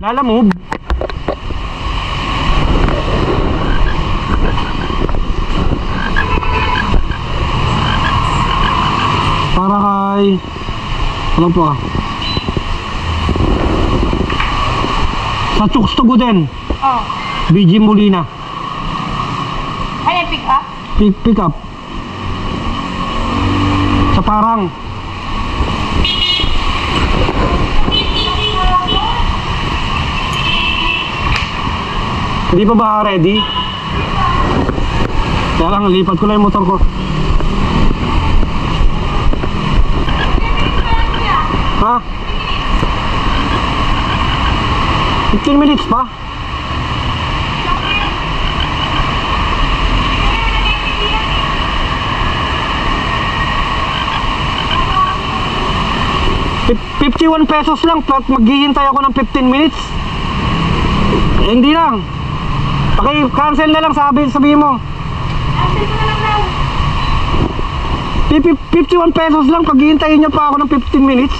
Lalamove. Para kay ano pa? Sa Chukstogo din. Oh. BG Molina. Ano yung pick up? Pick up. Sa Parang. Hindi pa ba ready? Kaya lang, lipat ko lang yung motor ko. Ha? 15 minutes pa? ₱51 lang, maghihintay ako ng 15 minutes. Eh, hindi lang. Paki-cancel na lang, sabihin mo. Cancel ko na lang daw. ₱51 lang, paghihintayin nyo pa ako ng 15 minutes.